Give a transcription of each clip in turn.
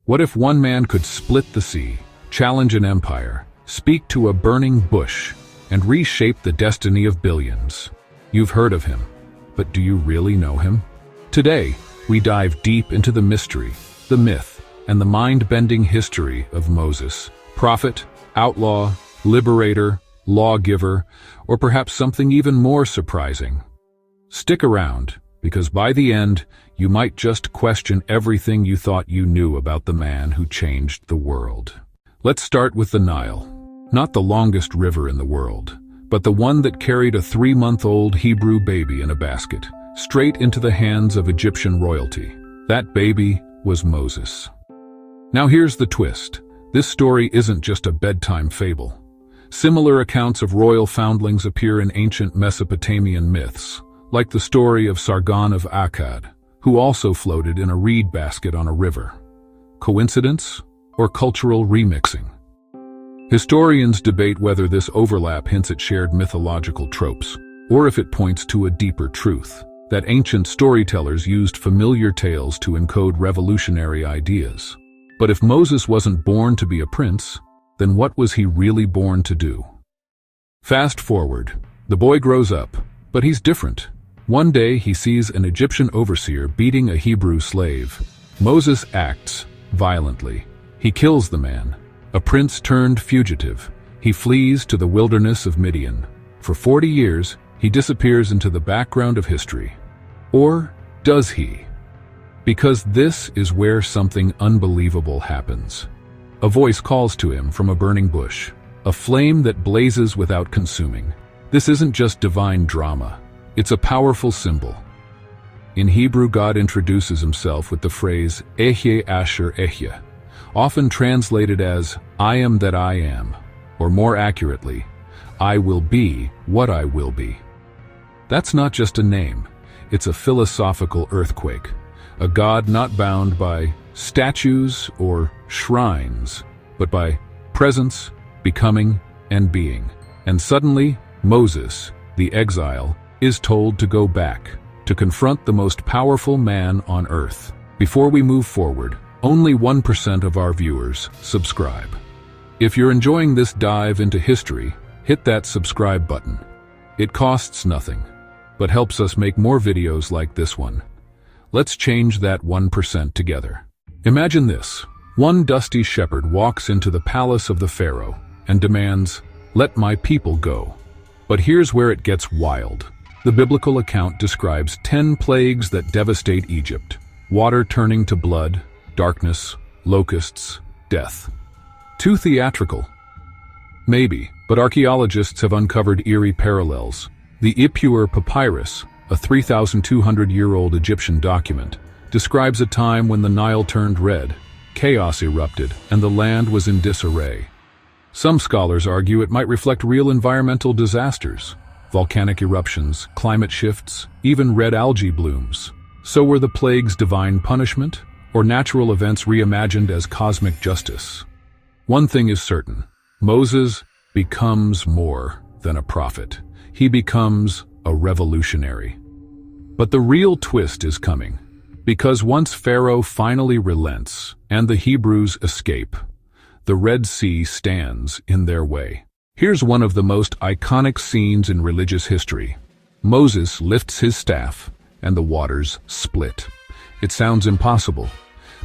What if one man could split the sea, challenge an empire, speak to a burning bush, and reshape the destiny of billions? You've heard of him, but do you really know him? Today, we dive deep into the mystery, the myth, and the mind-bending history of Moses, prophet, outlaw, liberator, lawgiver, or perhaps something even more surprising. Stick around, because by the end, you might just question everything you thought you knew about the man who changed the world. Let's start with the Nile. Not the longest river in the world, but the one that carried a 3-month-old Hebrew baby in a basket, straight into the hands of Egyptian royalty. That baby was Moses. Now here's the twist. This story isn't just a bedtime fable. Similar accounts of royal foundlings appear in ancient Mesopotamian myths, like the story of Sargon of Akkad, who also floated in a reed basket on a river. Coincidence or cultural remixing? Historians debate whether this overlap hints at shared mythological tropes, or if it points to a deeper truth, that ancient storytellers used familiar tales to encode revolutionary ideas. But if Moses wasn't born to be a prince, then what was he really born to do? Fast forward. The boy grows up, but he's different. One day he sees an Egyptian overseer beating a Hebrew slave. Moses acts violently. He kills the man. A prince turned fugitive. He flees to the wilderness of Midian. For 40 years, he disappears into the background of history. Or does he? Because this is where something unbelievable happens. A voice calls to him from a burning bush, a flame that blazes without consuming. This isn't just divine drama. It's a powerful symbol. In Hebrew, God introduces himself with the phrase, Ehyeh Asher Ehyeh, often translated as, I am that I am, or more accurately, I will be what I will be. That's not just a name, it's a philosophical earthquake, a God not bound by statues or shrines, but by presence, becoming, and being. And suddenly, Moses, the exile, is told to go back, to confront the most powerful man on earth. Before we move forward, only 1% of our viewers subscribe. If you're enjoying this dive into history, hit that subscribe button. It costs nothing, but helps us make more videos like this one. Let's change that 1% together. Imagine this. One dusty shepherd walks into the palace of the pharaoh and demands, "Let my people go." But here's where it gets wild. The biblical account describes 10 plagues that devastate Egypt. Water turning to blood, darkness, locusts, death. Too theatrical? Maybe, but archaeologists have uncovered eerie parallels. The Ipuwer Papyrus, a 3,200-year-old Egyptian document, describes a time when the Nile turned red, chaos erupted, and the land was in disarray. Some scholars argue it might reflect real environmental disasters. Volcanic eruptions, climate shifts, even red algae blooms. So were the plagues divine punishment, or natural events reimagined as cosmic justice? One thing is certain. Moses becomes more than a prophet. He becomes a revolutionary. But the real twist is coming. Because once Pharaoh finally relents and the Hebrews escape, the Red Sea stands in their way. Here's one of the most iconic scenes in religious history. Moses lifts his staff, and the waters split. It sounds impossible,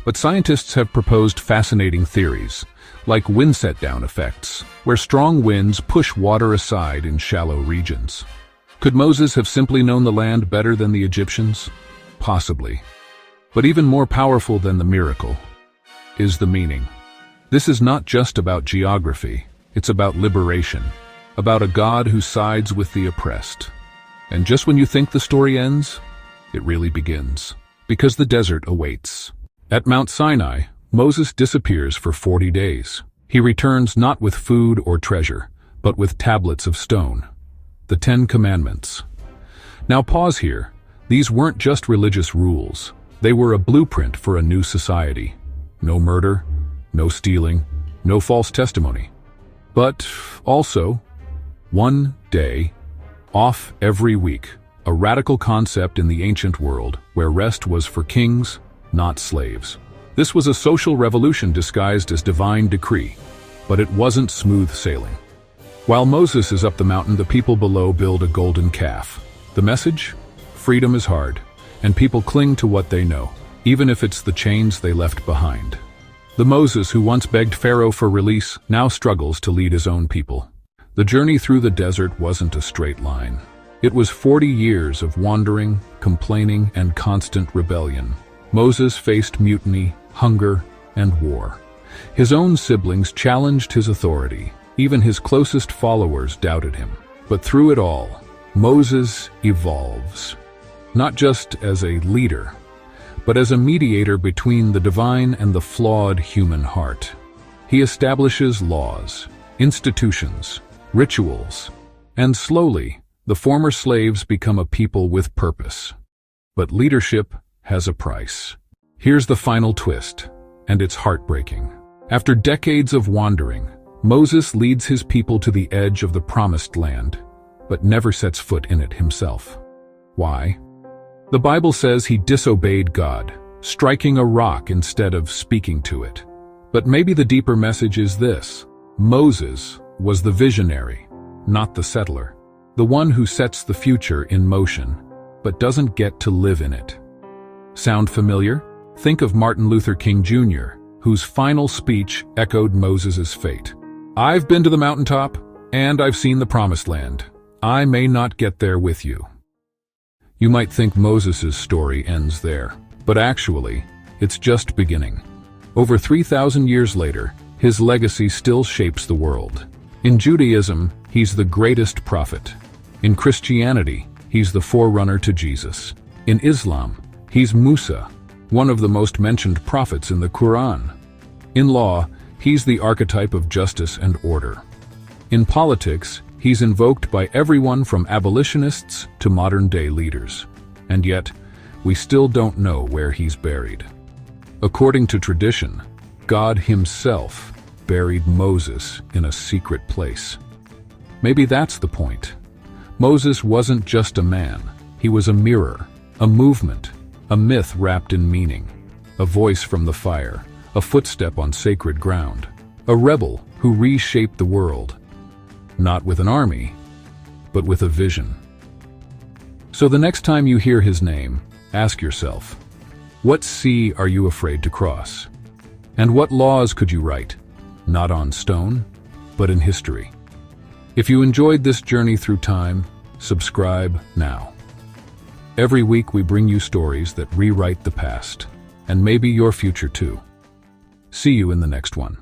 but scientists have proposed fascinating theories, like wind set-down effects, where strong winds push water aside in shallow regions. Could Moses have simply known the land better than the Egyptians? Possibly. But even more powerful than the miracle is the meaning. This is not just about geography. It's about liberation, about a God who sides with the oppressed. And just when you think the story ends, it really begins, because the desert awaits. At Mount Sinai, Moses disappears for 40 days. He returns not with food or treasure, but with tablets of stone, the 10 Commandments. Now pause here. These weren't just religious rules. They were a blueprint for a new society. No murder, no stealing, no false testimony. But also, one day, off every week, a radical concept in the ancient world where rest was for kings, not slaves. This was a social revolution disguised as divine decree, but it wasn't smooth sailing. While Moses is up the mountain, the people below build a golden calf. The message? Freedom is hard, and people cling to what they know, even if it's the chains they left behind. The Moses who once begged Pharaoh for release now struggles to lead his own people. The journey through the desert wasn't a straight line. It was 40 years of wandering, complaining, and constant rebellion. Moses faced mutiny, hunger, and war. His own siblings challenged his authority. Even his closest followers doubted him. But through it all, Moses evolves. Not just as a leader, but as a mediator between the divine and the flawed human heart. He establishes laws, institutions, rituals, and slowly, the former slaves become a people with purpose. But leadership has a price. Here's the final twist, and it's heartbreaking. After decades of wandering, Moses leads his people to the edge of the promised land, but never sets foot in it himself. Why? The Bible says he disobeyed God, striking a rock instead of speaking to it. But maybe the deeper message is this: Moses was the visionary, not the settler. The one who sets the future in motion, but doesn't get to live in it. Sound familiar? Think of Martin Luther King Jr., whose final speech echoed Moses' fate. "I've been to the mountaintop, and I've seen the promised land. I may not get there with you." You might think Moses' story ends there, but actually, it's just beginning. Over 3,000 years later, his legacy still shapes the world. In Judaism, he's the greatest prophet. In Christianity, he's the forerunner to Jesus. In Islam, he's Musa, one of the most mentioned prophets in the Quran. In law, he's the archetype of justice and order. In politics, he's invoked by everyone from abolitionists to modern-day leaders. And yet, we still don't know where he's buried. According to tradition, God himself buried Moses in a secret place. Maybe that's the point. Moses wasn't just a man. He was a mirror, a movement, a myth wrapped in meaning, a voice from the fire, a footstep on sacred ground, a rebel who reshaped the world. Not with an army, but with a vision. So the next time you hear his name, ask yourself, what sea are you afraid to cross? And what laws could you write, not on stone, but in history? If you enjoyed this journey through time, subscribe now. Every week we bring you stories that rewrite the past, and maybe your future too. See you in the next one.